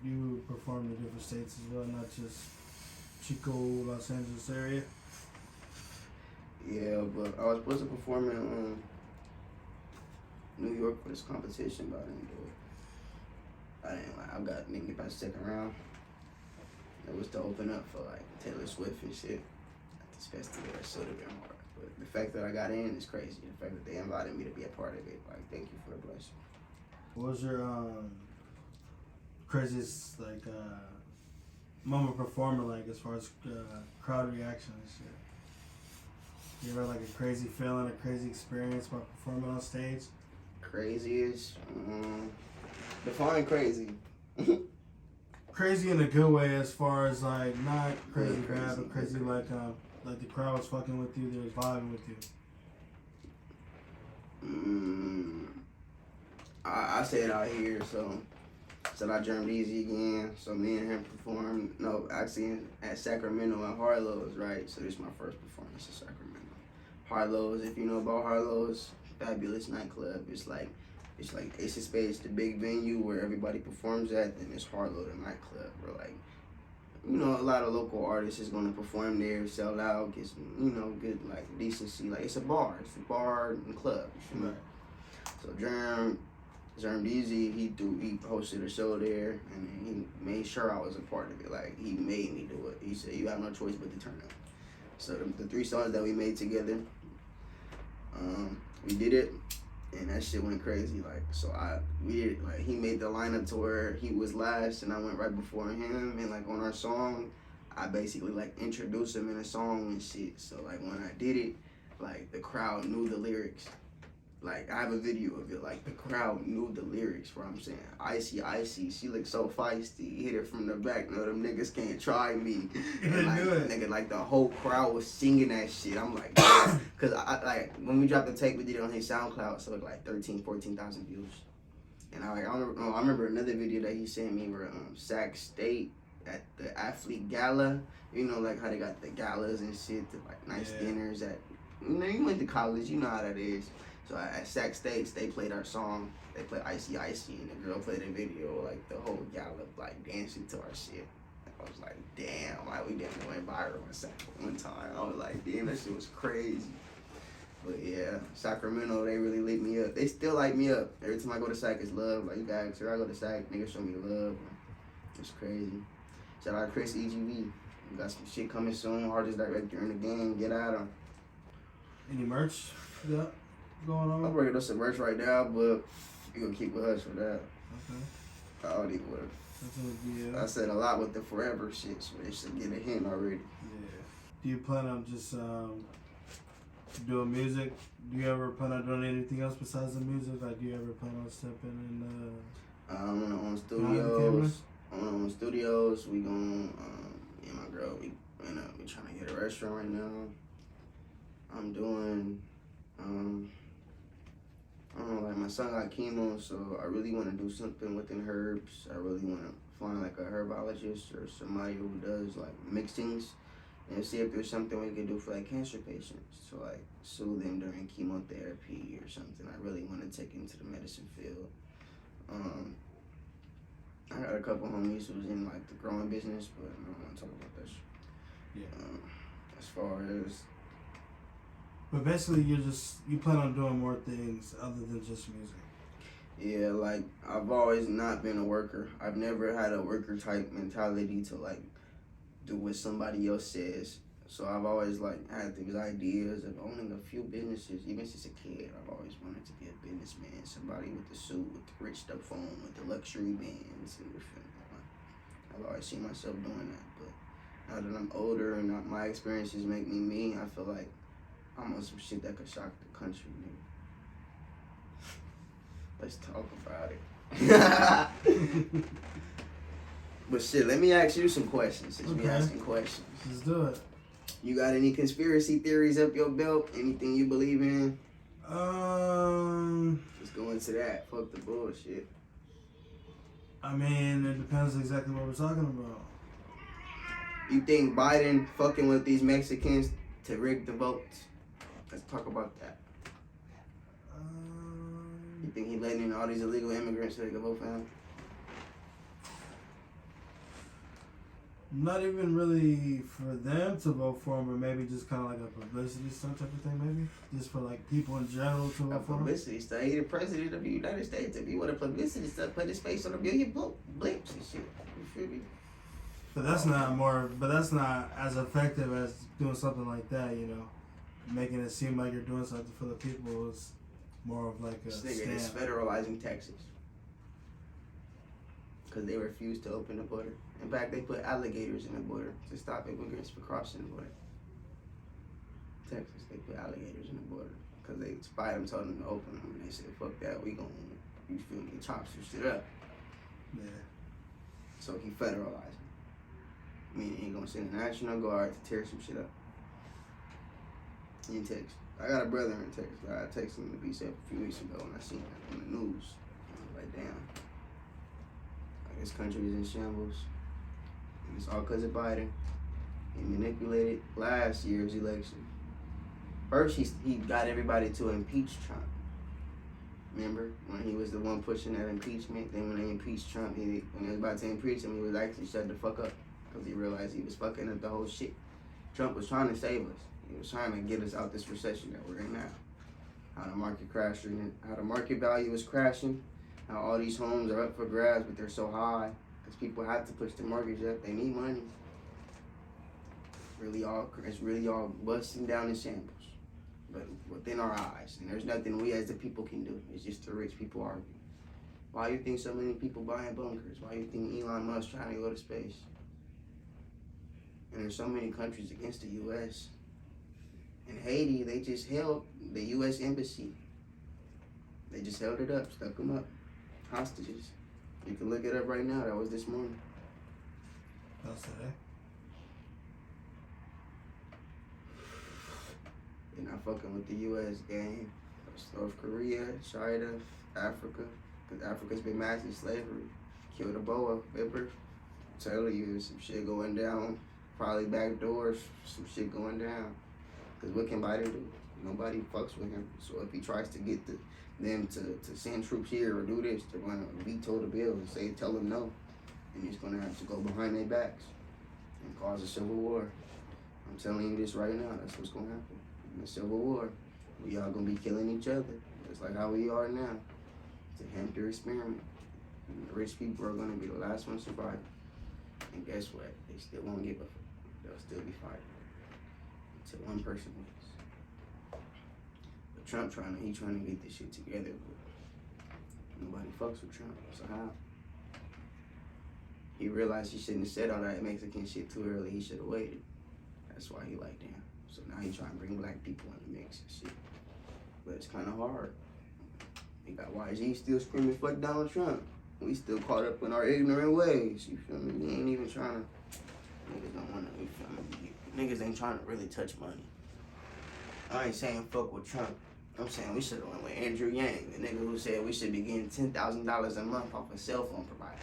You performed in different states as well, not just Chico, Los Angeles area? Yeah, but I was supposed to perform in New York for this competition, but I didn't do it. I got nigga past the second round. It was to open up for like Taylor Swift and shit at this festival. That should have been hard. But the fact that I got in is crazy. The fact that they invited me to be a part of it, like, thank you for the blessing. What was your craziest moment performing like as far as crowd reaction and shit? You ever like a crazy feeling, a crazy experience while performing on stage? Craziest? Define crazy. Crazy in a good way, as far as like not crazy Really bad, but crazy like the crowd was fucking with you, they was vibing with you. I say it out here, so said I dreamed easy again. So me and him performed, actually at Sacramento at Harlow's, right? So this is my first performance in Sacramento. Harlow's, if you know about Harlow's, fabulous nightclub. It's like Ace of Spades, the big venue where everybody performs at, and it's Harlow, the nightclub, where like, you know, a lot of local artists is gonna perform there, sell out, get some, you know, good like decency. Like it's a bar and club. You feel me? So Germ Easy, he hosted a show there, and then he made sure I was a part of it. Like he made me do it. He said you have no choice but to turn up. So the 3 songs that we made together, we did it. And that shit went crazy. Like, so we did it. Like, he made the lineup to where he was last, and I went right before him. And like on our song, I basically like introduced him in a song and shit. So like when I did it, like the crowd knew the lyrics. Like I have a video of it. Like the crowd knew the lyrics. Where I'm saying, icy, she looked so feisty. Hit her from the back. No, them niggas can't try me. And like, nigga, like the whole crowd was singing that shit. I'm like, cause I like when we dropped the tape, we did it on his SoundCloud, so it like 14,000 views. And I remember another video that he sent me where Sac State at the athlete gala. You know, like how they got the galas and shit, the like nice dinners at. You know, you went to college, you know how that is. So at Sac State, they played our song. They played Icy, and the girl played a video, like the whole gala, like dancing to our shit. I was like, damn, like we definitely went viral on Sac one time. I was like, damn, that shit was crazy. But yeah, Sacramento, they really lit me up. They still light me up. Every time I go to Sac, it's love. Like you guys, I go to Sac, niggas show me love. It's crazy. Shout out Chris EGV. We got some shit coming soon. Hardest director in the game. Get at him. Any merch you got going on? I'm working on some merch right now, but you gonna keep with us for that. Okay. I already would. That's a deal. I said a lot with the Forever shit, so they should get a hint already. Yeah. Do you plan on just doing music? Do you ever plan on doing anything else besides the music? Like, do you ever plan on stepping in? I'm gonna own studios. I'm gonna own studios. We gonna, me and my girl, we trying to get a restaurant right now. I'm doing, I don't know, like my son got chemo, so I really want to do something within herbs. I really want to find like a herbologist or somebody who does like mixings and see if there's something we can do for like cancer patients to like soothe them during chemotherapy or something. I really want to take into the medicine field. I got a couple homies who's in like the growing business, but I don't want to talk about that shit. Yeah. As far as But basically, you plan on doing more things other than just music. yeah, like I've always not been a worker. I've never had a worker type mentality to like do what somebody else says. So I've always like had these ideas of owning a few businesses. Even since a kid, I've always wanted to be a businessman, somebody with the suit, with the rich stuff on, with the luxury bands and everything. I've always seen myself doing that. But now that I'm older and my experiences make me me, I feel like I'm on some shit that could shock the country, nigga. Let's talk about it. But shit, let me ask you some questions since we asking questions. Let's do it. You got any conspiracy theories up your belt? Anything you believe in? Let's go into that. Fuck the bullshit. I mean, it depends exactly what we're talking about. You think Biden fucking with these Mexicans to rig the votes? Let's talk about that. You think he letting in all these illegal immigrants so they can vote for him? Not even really for them to vote for him, but maybe just kind of like a publicity stunt type of thing, maybe? Just for like people in general to A vote for him? publicity stunt. He the president of the United States. If he want a publicity stunt, put his face on a million blips and shit. You feel me? But that's not as effective as doing something like that, you know? Making it seem like you're doing something for the people is more of like a This nigga is stamp. federalizing Texas. Because they refused to open the border. In fact, they put alligators in the border to stop immigrants from crossing the border. Texas, they put alligators in the border. Because they spied them, told them to open them. And they said, fuck that, we gon', you feel me, chop some shit up. Yeah. So he federalized. Meaning he gonna send the National Guard to tear some shit up. In Texas. I got a brother in Texas. I texted him to be safe a few weeks ago when I seen that on the news. I was like, damn. Like, this country is in shambles. And it's all because of Biden. He manipulated last year's election. First, he got everybody to impeach Trump. Remember? When he was the one pushing that impeachment. Then when they impeached Trump, when they was about to impeach him, he was actually shut the fuck up. Because he realized he was fucking up the whole shit. Trump was trying to save us. He was trying to get us out this recession that we're in now. How the market crashing, how the market value is crashing, how all these homes are up for grabs, but they're so high because people have to push the mortgage up. They need money. It's really all busting down in shambles, but within our eyes. And there's nothing we as the people can do. It's just the rich people arguing. Why you think so many people buying bunkers? Why you think Elon Musk trying to go to space? And there's so many countries against the U.S. In Haiti, they just held the U.S. embassy. They just held it up, stuck them up, hostages. You can look it up right now. That was this morning. That's today. They're not fucking with the U.S. gang. North Korea, China, Africa. Because Africa's been massive slavery. Killed a boa, remember? I'm telling you, there's some shit going down. Probably back doors, some shit going down. Because what can Biden do? Nobody fucks with him. So if he tries to get them to send troops here or do this, they're going to veto the bill and tell them no. And he's going to have to go behind their backs and cause a civil war. I'm telling you this right now. That's what's going to happen. In a civil war, we all going to be killing each other. Just like how we are now. It's a hamster experiment. And the rich people are going to be the last ones surviving. And guess what? They still won't give a fuck. they'll still be fighting until one person wins. But Trump trying to get this shit together, but nobody fucks with Trump. So how? He realized he shouldn't have said all that Mexican shit too early. He should have waited. That's why he like, damn. So now he trying to bring black people in the mix and shit. But it's kind of hard. He got YG still screaming, fuck Donald Trump. We still caught up in our ignorant ways. You feel me? We ain't even trying to. Niggas don't want to. You feel me? Niggas ain't trying to really touch money. I ain't saying fuck with Trump. I'm saying we should have went with Andrew Yang, the nigga who said we should be getting $10,000 a month off of cell phone providers.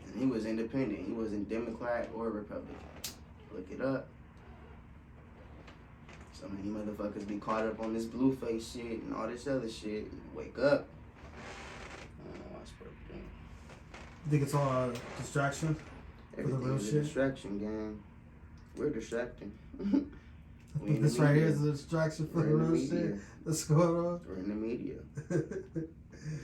And he was independent. He wasn't Democrat or Republican. Look it up. So many motherfuckers be caught up on this blue face shit and all this other shit. Wake up. I don't know why it's perfect. You think it's all a distraction for the real Everything's a shit? distraction, gang. We're distracting. This right here is a distraction for the real shit that's going on. We're in the media.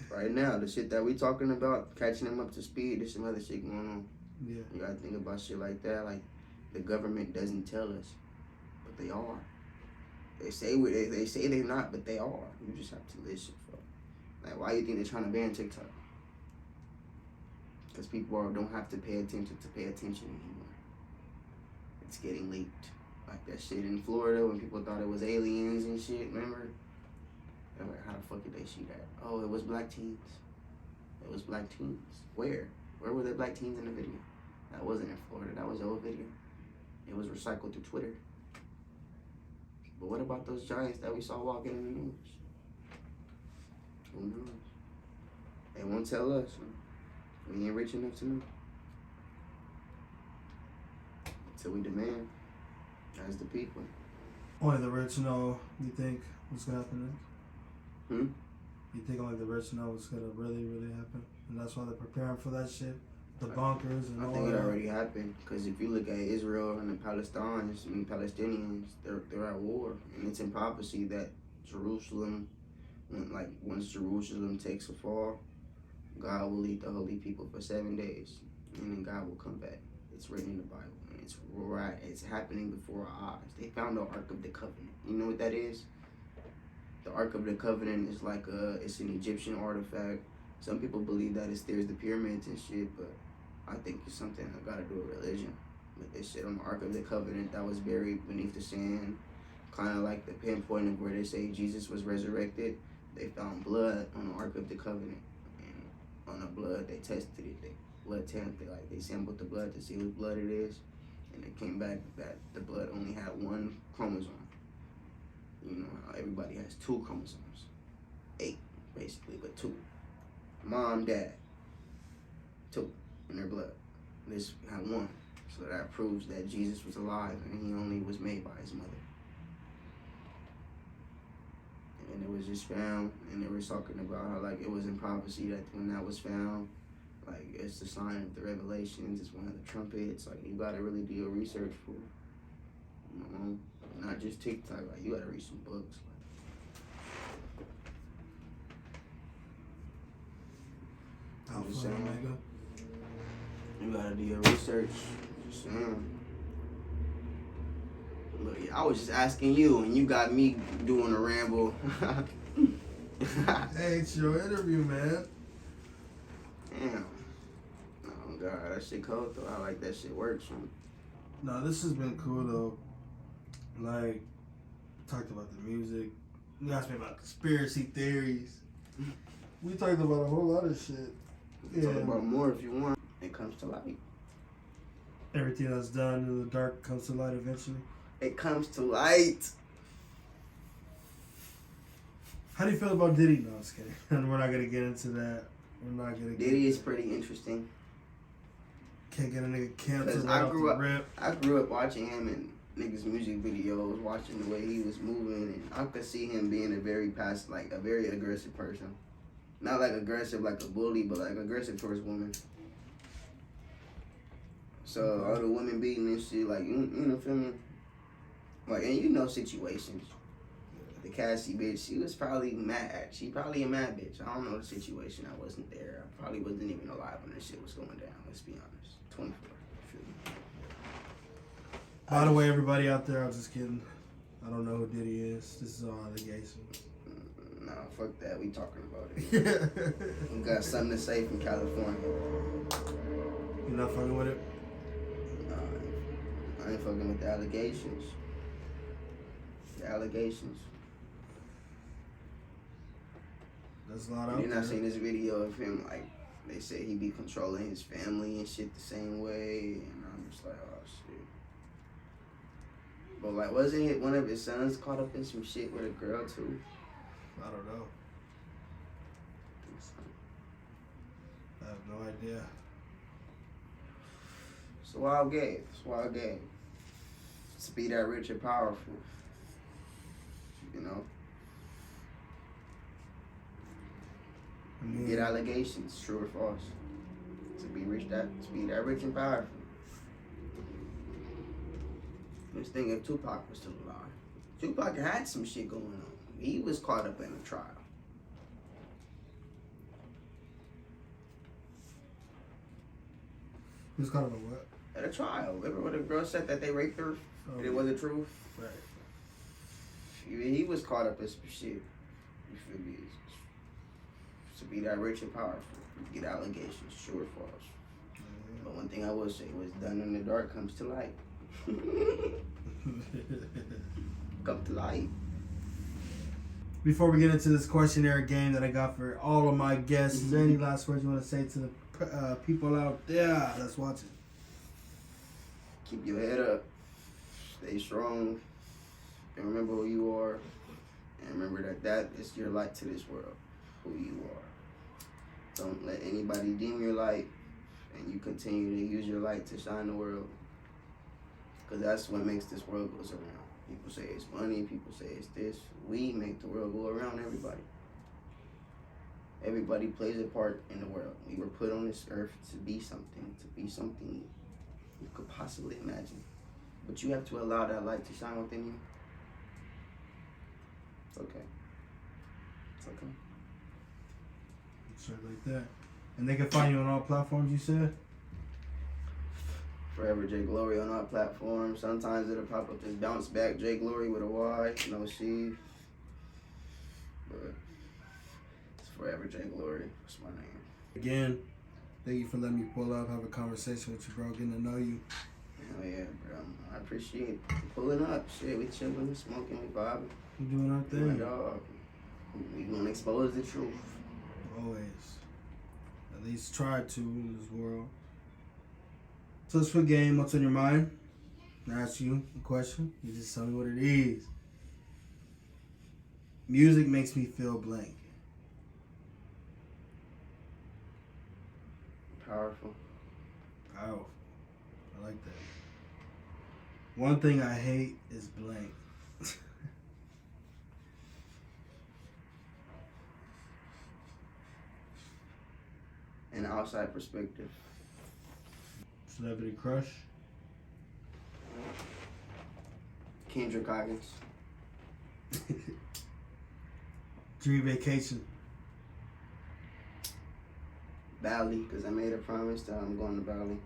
Right now, the shit that we talking about, catching them up to speed, there's some other shit going on. Yeah. You gotta think about shit like that. Like, the government doesn't tell us, but they are. They say they're not, but they are. You just have to listen, for. Like, why you think they're trying to ban TikTok? Because people don't have to pay attention anymore. It's getting leaked. Like that shit in Florida when people thought it was aliens and shit, remember? They're like, how the fuck did they see that? Oh, it was black teens. It was black teens. Where? Where were the black teens in the video? That wasn't in Florida. That was the old video. It was recycled through Twitter. But what about those giants that we saw walking in the news? Who knows? They won't tell us. We ain't rich enough to know. So we demand as the people. Only the rich know, you think, what's going to happen next? You think only the rich know what's going to really, really happen? And that's why they're preparing for that shit? The bunkers and all that? I think it already happened. Because if you look at Israel and the Palestinians, they're at war. And it's in prophecy that Jerusalem, once Jerusalem takes a fall, God will lead the holy people for 7 days. And then God will come back. It's written in the Bible. And it's right. It's happening before our eyes. They found the Ark of the Covenant. You know what that is? The Ark of the Covenant is like it's an Egyptian artifact. Some people believe that there's the pyramids and shit, but I think it's something that got to do with religion. But this shit on the Ark of the Covenant that was buried beneath the sand, kind of like the pinpoint of where they say Jesus was resurrected. They found blood on the Ark of the Covenant, and on the blood they tested it. They blood tamped it, like they sampled the blood to see what blood it is, and it came back that the blood only had one chromosome. You know how everybody has 2 chromosomes, 8 basically, but 2. Mom, dad, 2 in their blood. This had 1, so that proves that Jesus was alive and he only was made by his mother. And it was just found, and they were talking about how like it was in prophecy that when that was found, like it's the sign of the revelations. It's one of the trumpets. Like you gotta really do your research for, you know, not just TikTok. Like you gotta read some books. I'm just saying. You gotta do your research. Just saying. Look, I was just asking you, and you got me doing a ramble. Hey, it's your interview, man. Damn. Oh, God, that shit cold, though. I like that shit works. No, this has been cool, though. Like, talked about the music. You asked me about conspiracy theories. We talked about a whole lot of shit. We can talk about more if you want. It comes to light. Everything that's done in the dark comes to light eventually. It comes to light. How do you feel about Diddy? No, I was kidding. And we're not going to get into that. We're not going to Diddy is pretty interesting. Can't get a nigga canceled I right off the rip. I grew up watching him in niggas' music videos, watching the way he was moving, and I could see him being a very aggressive person. Not like aggressive like a bully, but like aggressive towards women. So all the women beating and shit, like you know, feel me? Like, and you know situations. The Cassie bitch, she was probably mad. She probably a mad bitch. I don't know the situation. I wasn't there. I probably wasn't even alive when this shit was going down. Let's be honest. 24. feel me? By the way, everybody out there, I was just kidding. I don't know who Diddy is. This is all allegations. Nah, fuck that. We talking about it. We got something to say from California. You not fucking with it? Nah, I ain't fucking with the allegations. The allegations. There's a lot out You're there. not seeing this video of him, like, they said he be controlling his family and shit the same way, and I'm just like, oh shit. But like, wasn't one of his sons caught up in some shit with a girl too? I don't know. I have no idea. It's a wild game. It's a wild game. To be that rich and powerful, you know. I mean, Get allegations, true or false. To be that rich and powerful. Let's think if Tupac was still alive. Tupac had some shit going on. He was caught up in a trial. who's caught up in what? At a trial. Remember when the girl said that they raped her and it wasn't true? Right. He was caught up in some shit. You feel me? To be that rich and powerful. Get allegations, true or false. Yeah. But one thing I will say, what's done in the dark comes to light. Come to light. Before we get into this questionnaire game that I got for all of my guests, is there any last words you want to say to the people out there that's watching? Keep your head up. Stay strong. And remember who you are. And remember that is your light to this world. Who you are. Don't let anybody dim your light. And you continue to use your light to shine the world. Because that's what makes this world goes around. People say it's money. People say it's this. We make the world go around everybody. Everybody plays a part in the world. We were put on this earth to be something you could possibly imagine. But you have to allow that light to shine within you. It's okay. It's okay. Straight like that. And they can find you on all platforms, you said? ForeverJglory on all platforms. Sometimes it'll pop up as Bounce Back JGlory with a Y, no C. But it's ForeverJglory. That's my name. Again, thank you for letting me pull up, have a conversation with you, bro, getting to know you. Hell yeah, bro. I appreciate pulling up. Shit, we chilling, we smoking, we vibing. We doing our My thing. dog. We gonna expose the truth. Always. At least try to in this world. So it's for game. What's on your mind? I ask you a question. You just tell me what it is. Music makes me feel blank. Powerful. Oh, I like that. One thing I hate is blank. An outside perspective. Celebrity crush. Kendrick Coggins. Dream vacation. Bali, because I made a promise that I'm going to Bali.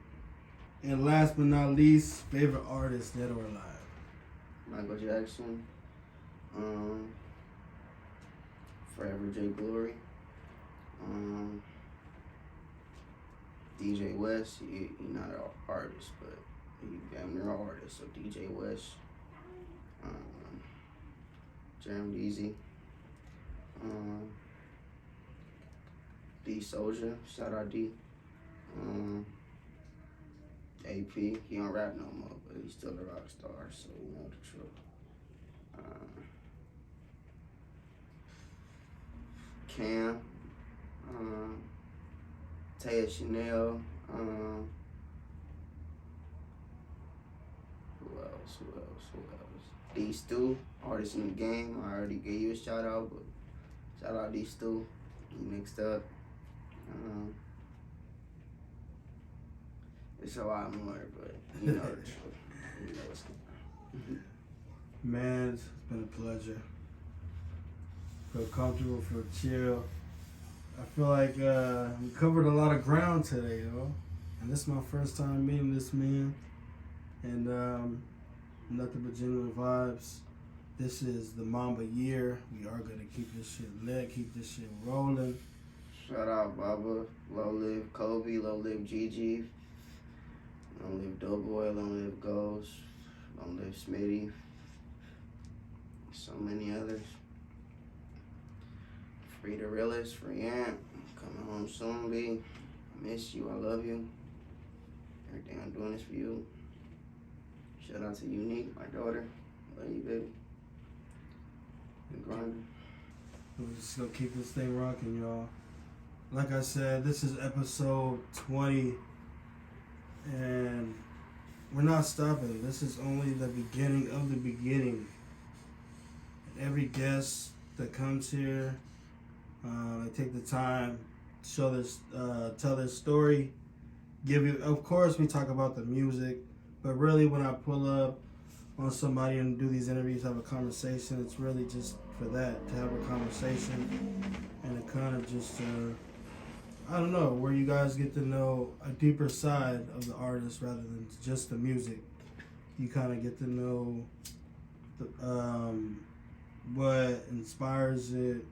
And last but not least, favorite artist, dead or alive. Michael Jackson. ForeverJglory. DJ West. He not an artist, but he damn near an artist. So DJ West. Jam Easy. D Soldier. Shout out D. AP. He don't rap no more, but he's still a rock star, so we know the truth. Cam. Taya Chanel. Who else? D Stu, artist in the game. I already gave you a shout out, but shout out D Stu. You mixed up. It's a lot more, but you know the truth. You know what's going on. Man, it's been a pleasure. Feel comfortable, feel chill. I feel like we covered a lot of ground today, yo. And this is my first time meeting this man. And nothing but genuine vibes. This is the Mamba year. We are going to keep this shit lit, keep this shit rolling. Shout out Baba, long live Kobe, long live Gigi, long live Doughboy, long live Ghost, long live Smitty, so many others. Free the realest, free Amp, coming home soon, B. I miss you, I love you. Everything I'm doing is for you. Shout out to Unique, my daughter. Love you, baby. Good grinding. We're just gonna keep this thing rocking, y'all. Like I said, this is episode 20, and we're not stopping. This is only the beginning of the beginning. And every guest that comes here, they take the time to show this, tell their story. Give you, of course, we talk about the music, but really, when I pull up on somebody and do these interviews, have a conversation, it's really just for that, to have a conversation and to kind of just, I don't know, where you guys get to know a deeper side of the artist rather than just the music. You kind of get to know the, what inspires it,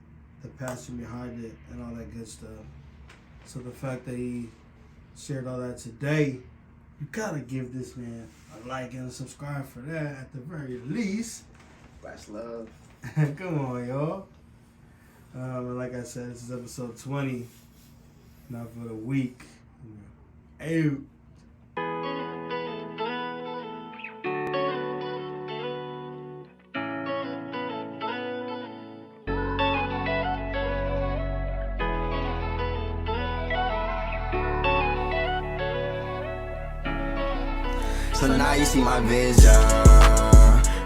the passion behind it, and all that good stuff. So the fact that he shared all that today, you gotta give this man a like and a subscribe for that at the very least. That's love. Come on, y'all. And like I said, this is episode 20. Not for the week. Hey. So now you see my vision.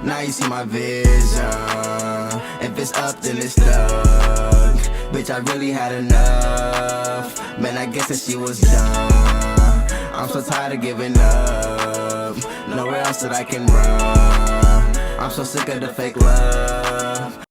Now you see my vision. If it's up, then it's stuck. Bitch, I really had enough. Man, I guess that she was done. I'm so tired of giving up. Nowhere else that I can run. I'm so sick of the fake love.